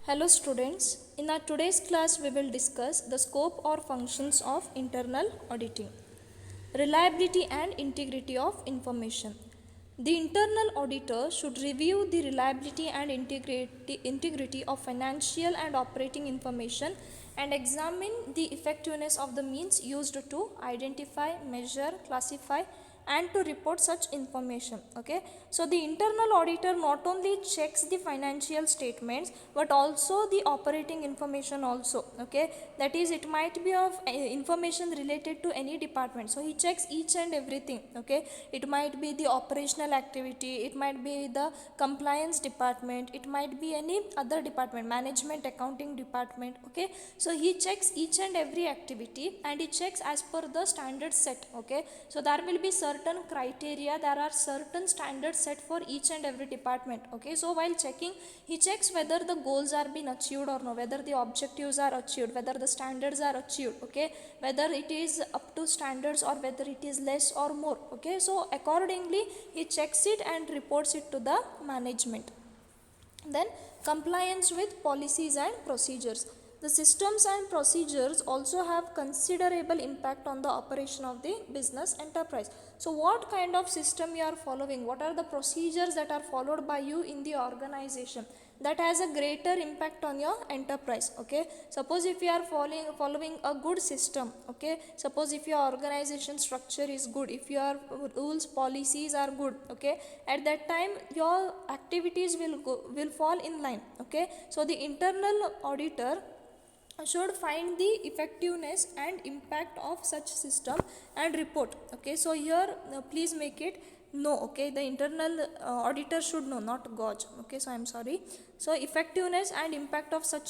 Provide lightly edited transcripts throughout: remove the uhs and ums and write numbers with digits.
Hello students, in our today's class we will discuss the scope or functions of internal auditing. Reliability and integrity of information. The internal auditor should review the reliability and integrity of financial and operating information and examine the effectiveness of the means used to identify, measure, classify and to report such information. Okay, so the internal auditor not only checks the financial statements but also the operating information also. Okay, that is, it might be of information related to any department, so he checks each and everything. Okay, it might be the operational activity, it might be the compliance department, it might be any other department, management, accounting department. Okay, so he checks each and every activity and he checks as per the standard set. Okay, so there will be certain criteria, there are certain standards set for each and every department. Okay, so while checking, he checks whether the goals are being achieved or no, whether the objectives are achieved, whether the standards are achieved. Okay, whether it is up to standards or whether it is less or more. Okay, so accordingly he checks it and reports it to the management. Then compliance with policies and procedures. The systems and procedures also have considerable impact on the operation of the business enterprise. So what kind of system you are following, what are the procedures that are followed by you in the organization, that has a greater impact on your enterprise. Okay, suppose if you are following a good system, okay, suppose if your organization structure is good, if your rules policies are good, okay, at that time your activities will fall in line. Okay, so the internal auditor should find the effectiveness and impact of such system and report. Okay, so here please make it no. Okay, the internal auditor should know, not gauge. Okay, so I am sorry. So effectiveness and impact of such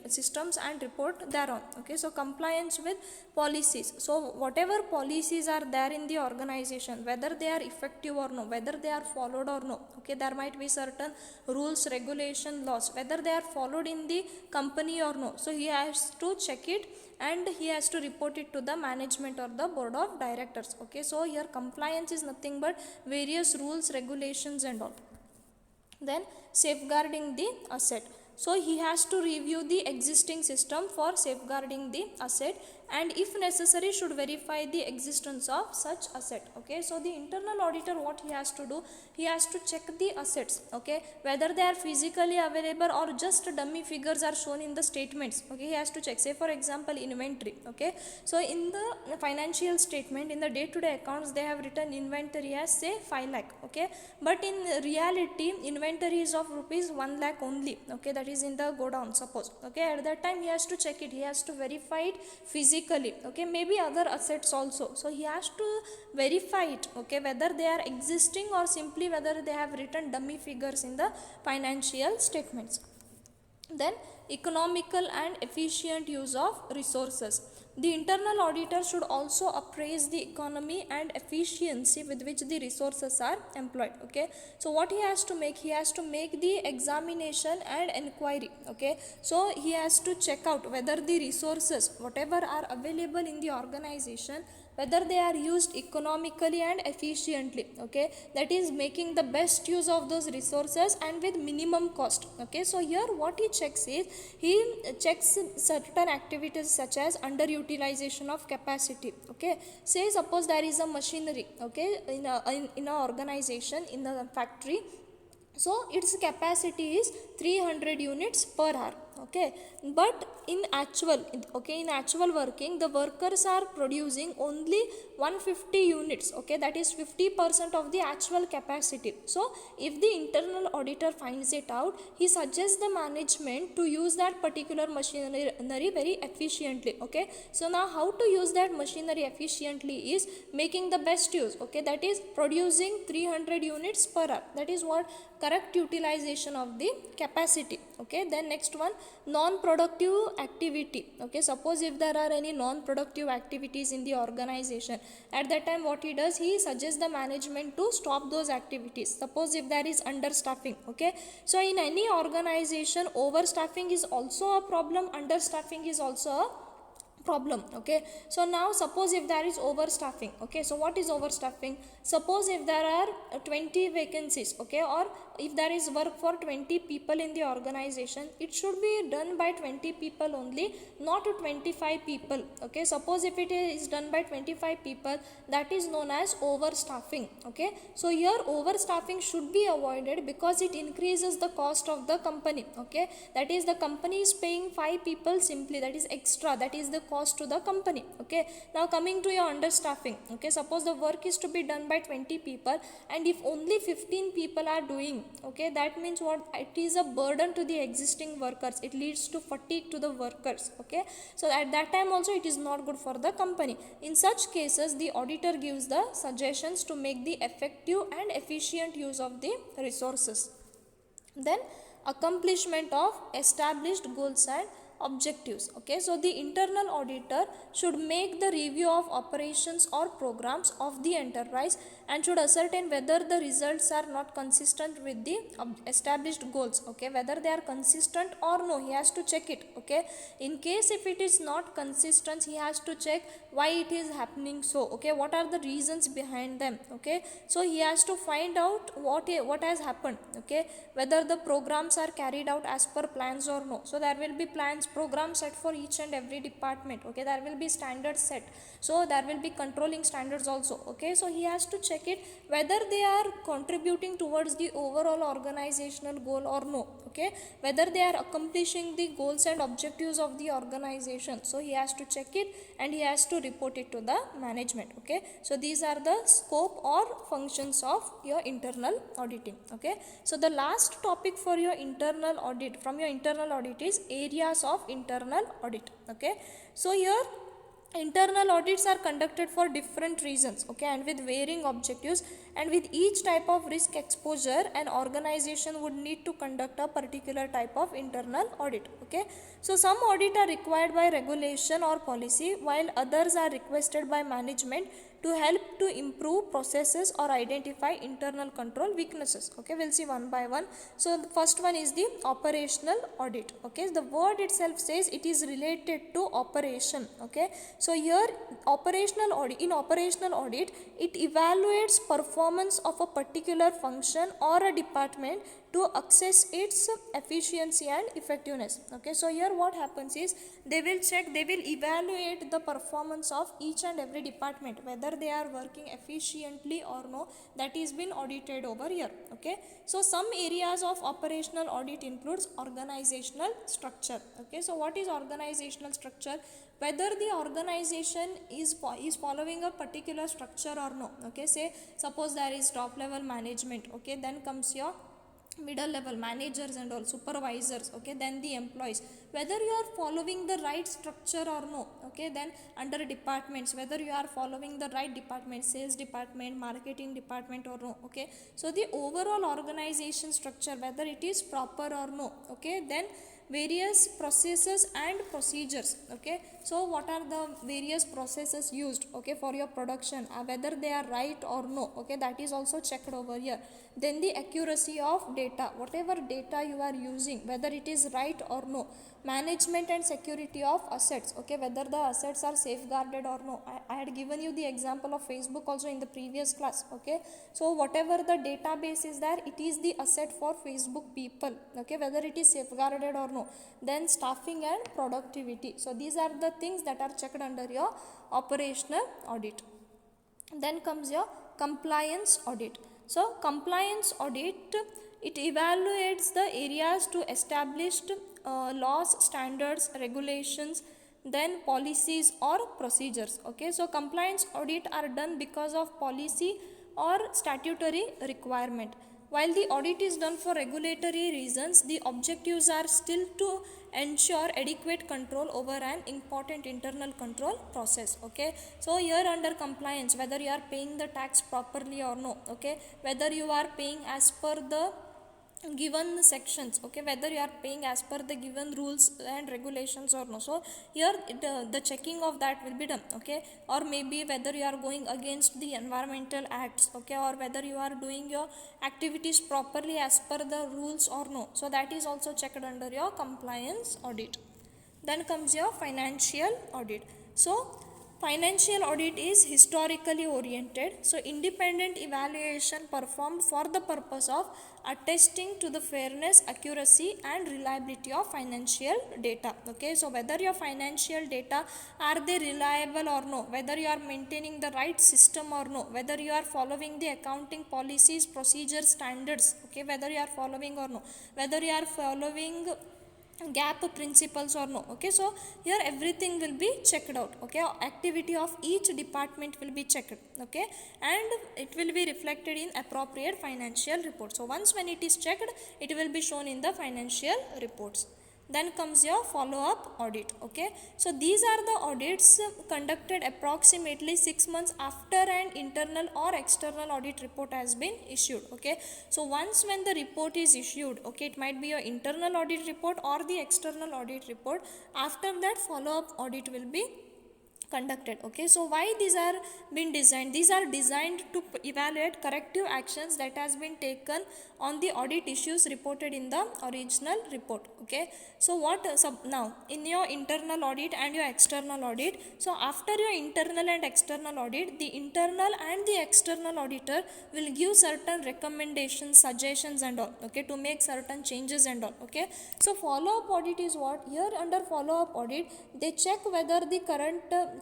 systems and report thereon. Okay, so compliance with policies. So whatever policies are there in the organization, whether they are effective or no, whether they are followed or no. Okay, there might be certain rules, regulation, laws, whether they are followed in the company or no. So he has to check it and he has to report it to the management or the board of directors. Okay, so here compliance is nothing but various rules, regulations and all. Then safeguarding the asset. So he has to review the existing system for safeguarding the asset and if necessary should verify the existence of such asset. Okay, so the internal auditor, what he has to do, he has to check the assets. Okay, whether they are physically available or just dummy figures are shown in the statements. Okay, he has to check, say for example inventory. Okay, so in the financial statement, in the day-to-day accounts, they have written inventory as say 5 lakh. Okay, but in reality inventory is of rupees 1 lakh only. Okay, that is in the godown suppose. Okay, at that time he has to check it, he has to verify it physically. Okay, maybe other assets also, so he has to verify it. Okay, whether they are existing or simply whether they have written dummy figures in the financial statements. Then economical and efficient use of resources. The internal auditor should also appraise the economy and efficiency with which the resources are employed. Okay, so what he has to make, he has to make the examination and inquiry. Okay, so he has to check out whether the resources whatever are available in the organization, whether they are used economically and efficiently. Okay, that is making the best use of those resources and with minimum cost. Okay, so here what he checks is, he checks certain activities such as underutilization of capacity. Okay, say suppose there is a machinery, okay, in a organization, in a factory, so its capacity is 300 units per hour. Okay, but in actual, okay, in actual working the workers are producing only 150 units. Okay, that is 50% of the actual capacity. So if the internal auditor finds it out, he suggests the management to use that particular machinery very efficiently. Okay, so now how to use that machinery efficiently is making the best use. Okay, that is producing 300 units per hour, that is what correct utilization of the capacity. Okay, then next one, non-productive activity. Okay, suppose if there are any non-productive activities in the organization, at that time what he does, he suggests the management to stop those activities. Suppose if there is understaffing. Okay, so in any organization overstaffing is also a problem, understaffing is also a problem. Okay, so now suppose if there is overstaffing. Okay, so what is overstaffing? Suppose if there are 20 vacancies, okay, or if there is work for 20 people in the organization, it should be done by 20 people only, not 25 people. Okay, suppose if it is done by 25 people, that is known as overstaffing. Okay, so here overstaffing should be avoided because it increases the cost of the company. Okay, that is the company is paying 5 people simply, that is extra, that is the cost to the company. Okay, now coming to your understaffing. Okay, suppose the work is to be done by 20 people and if only 15 people are doing, okay, that means what? It is a burden to the existing workers, it leads to fatigue to the workers. Okay, so at that time also it is not good for the company. In such cases, the auditor gives the suggestions to make the effective and efficient use of the resources. Then accomplishment of established goals and objectives. Okay, so the internal auditor should make the review of operations or programs of the enterprise and should ascertain whether the results are not consistent with the established goals. Okay, whether they are consistent or no, he has to check it. Okay, in case if it is not consistent, he has to check why it is happening so. Okay, what are the reasons behind them? Okay, so he has to find out what has happened. Okay, whether the programs are carried out as per plans or no. So there will be plans, programs set for each and every department. Okay, there will be standards set, so there will be controlling standards also. Okay, so he has to check it whether they are contributing towards the overall organizational goal or no. Okay, whether they are accomplishing the goals and objectives of the organization. So he has to check it and he has to report it to the management. Okay, so these are the scope or functions of your internal auditing. Okay, so the last topic for your internal audit, from your internal audit, is areas of internal audit. Okay, so here internal audits are conducted for different reasons, okay, and with varying objectives, and with each type of risk exposure an organization would need to conduct a particular type of internal audit. Okay, so some audit are required by regulation or policy, while others are requested by management to help to improve processes or identify internal control weaknesses. Okay, we'll see one by one. So the first one is the operational audit. Okay, the word itself says it is related to operation. Okay, so here operational audit, in operational audit, it evaluates performance of a particular function or a department to assess its efficiency and effectiveness. Okay, so here what happens is they will evaluate the performance of each and every department, whether they are working efficiently or no, that is been audited over here. Okay, so some areas of operational audit includes organizational structure. Okay, so what is organizational structure? Whether the organization is following a particular structure or no. Okay, say suppose there is top level management. Okay, then comes your middle level managers and all supervisors. Okay, then the employees, whether you are following the right structure or no. Okay, then under departments, whether you are following the right department, sales department, marketing department or no. Okay, so the overall organization structure, whether it is proper or no. Okay, then various processes and procedures. Okay, so what are the various processes used, okay, for your production, whether they are right or no. Okay, that is also checked over here. Then the accuracy of data, whatever data you are using, whether it is right or no. Management and security of assets. Okay, whether the assets are safeguarded or no. I had given you the example of Facebook also in the previous class. Okay, so whatever the database is there, it is the asset for Facebook people. Okay, whether it is safeguarded or no. Then staffing and productivity. So these are the things that are checked under your operational audit. Then comes your compliance audit. So compliance audit, it evaluates the areas to established laws, standards, regulations, then policies or procedures. Okay, so compliance audit are done because of policy or statutory requirement. While the audit is done for regulatory reasons, the objectives are still to ensure adequate control over an important internal control process. Okay, so here under compliance, whether you are paying the tax properly or no. Okay, whether you are paying as per the given sections. Okay, whether you are paying as per the given rules and regulations or no. So here the checking of that will be done. Okay, or maybe whether you are going against the environmental acts. Okay, or whether you are doing your activities properly as per the rules or no. So that is also checked under your compliance audit. Then comes your financial audit. So financial audit is historically oriented. So independent evaluation performed for the purpose of attesting to the fairness, accuracy and reliability of financial data. Okay, so whether your financial data are they reliable or no, whether you are maintaining the right system or no, whether you are following the accounting policies, procedures, standards, okay, whether you are following or no, whether you are following gap principles or no. Okay, so here everything will be checked out. Okay, activity of each department will be checked. Okay, and it will be reflected in appropriate financial report. So once when it is checked, it will be shown in the financial reports. Then comes your follow-up audit. Okay, so these are the audits conducted approximately 6 months after an internal or external audit report has been issued. Okay, so once when the report is issued, okay, it might be your internal audit report or the external audit report, after that follow-up audit will be conducted. Okay, so why these are been designed? These are designed to evaluate corrective actions that has been taken on the audit issues reported in the original report. Okay, so what now in your internal audit and your external audit, so after your internal and external audit, the internal and the external auditor will give certain recommendations, suggestions and all. Okay, to make certain changes and all. Okay, so follow up audit is what? Here under follow up audit, they check whether the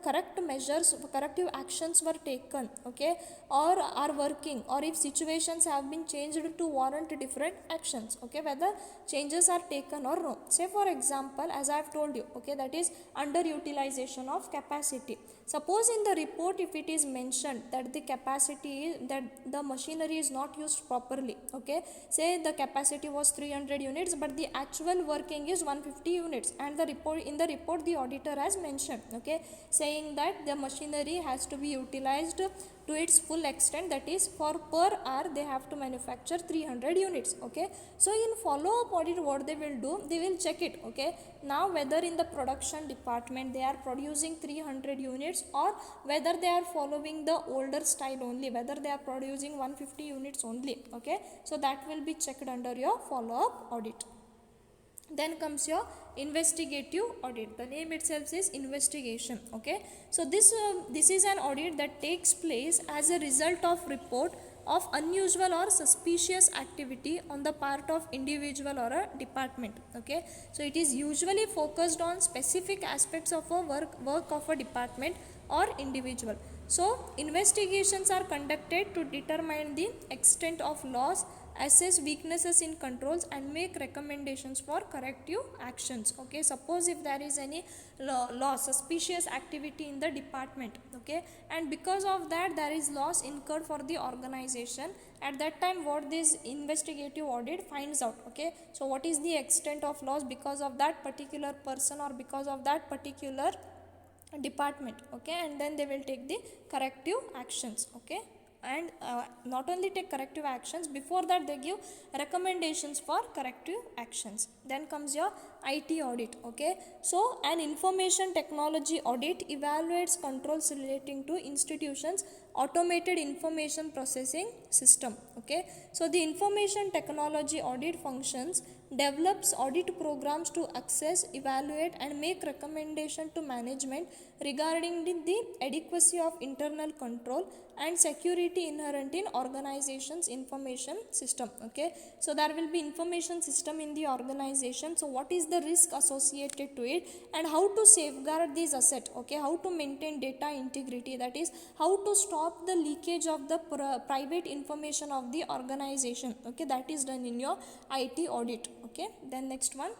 correct measures, corrective actions were taken, okay, or are working, or if situations have been changed to warrant different actions. Okay, whether changes are taken or no. Say for example, as I have told you, okay, that is underutilization of capacity. Suppose in the report if it is mentioned that the capacity is, that the machinery is not used properly, okay, say the capacity was 300 units but the actual working is 150 units, and the report, in the report the auditor has mentioned, okay, saying that the machinery has to be utilized to its full extent, that is for per hour they have to manufacture 300 units. Okay, so in follow up audit what they will do, they will check it. Okay, now whether in the production department they are producing 300 units or whether they are following the older style only, whether they are producing 150 units only. Okay, so that will be checked under your follow up audit. Then comes your investigative audit. The name itself is investigation. Okay, so this is an audit that takes place as a result of report of unusual or suspicious activity on the part of individual or a department. Okay, so it is usually focused on specific aspects of a work of a department or individual. So investigations are conducted to determine the extent of loss, assess weaknesses in controls and make recommendations for corrective actions. Okay, suppose if there is any loss, suspicious activity in the department, okay, and because of that there is loss incurred for the organization, at that time what this investigative audit finds out. Okay, so what is the extent of loss because of that particular person or because of that particular department. Okay, and then they will take the corrective actions. Okay, and not only take corrective actions, before that they give recommendations for corrective actions. Then comes your IT audit. Okay, so an information technology audit evaluates controls relating to institutions automated information processing system. Okay, so the information technology audit functions develops audit programs to access, evaluate and make recommendation to management regarding the adequacy of internal control and security inherent in organization's information system. Okay, so there will be information system in the organization, so what is the risk associated to it and how to safeguard these assets. Okay, how to maintain data integrity, that is how to stop the leakage of the private information of the organization. Okay, that is done in your IT audit. Okay, then next one,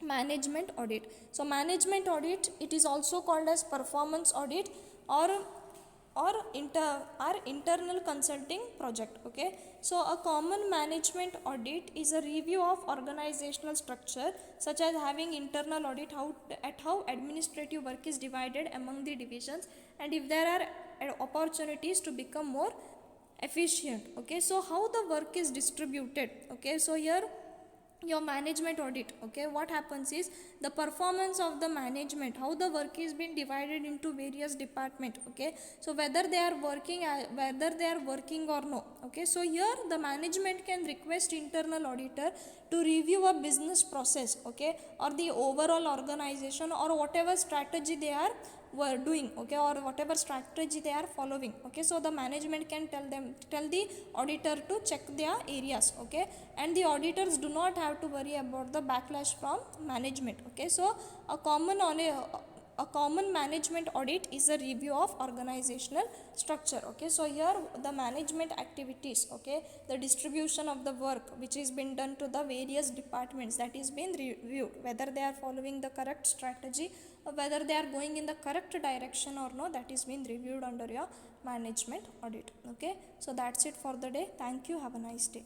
management audit. So management audit, it is also called as performance audit or internal consulting project. Okay, so a common management audit is a review of organizational structure, such as having internal audit how administrative work is divided among the divisions and if there are opportunities to become more efficient. Okay, so how the work is distributed. Okay, so here your management audit. Okay, what happens is the performance of the management, how the work is being divided into various department. Okay, so whether they are working or no. Okay, so here the management can request internal auditor to review a business process, okay, or the overall organization, or whatever strategy they are were doing, okay, or whatever strategy they are following. Okay, so the management can tell the auditor to check their areas. Okay, and the auditors do not have to worry about the backlash from management. Okay, so a common on a common management audit is a review of organizational structure. Okay, so here the management activities, okay, the distribution of the work which is been done to the various departments, that is been reviewed, whether they are following the correct strategy or whether they are going in the correct direction or no, that is been reviewed under your management audit. Okay, so that's it for the day. Thank you. Have a nice day.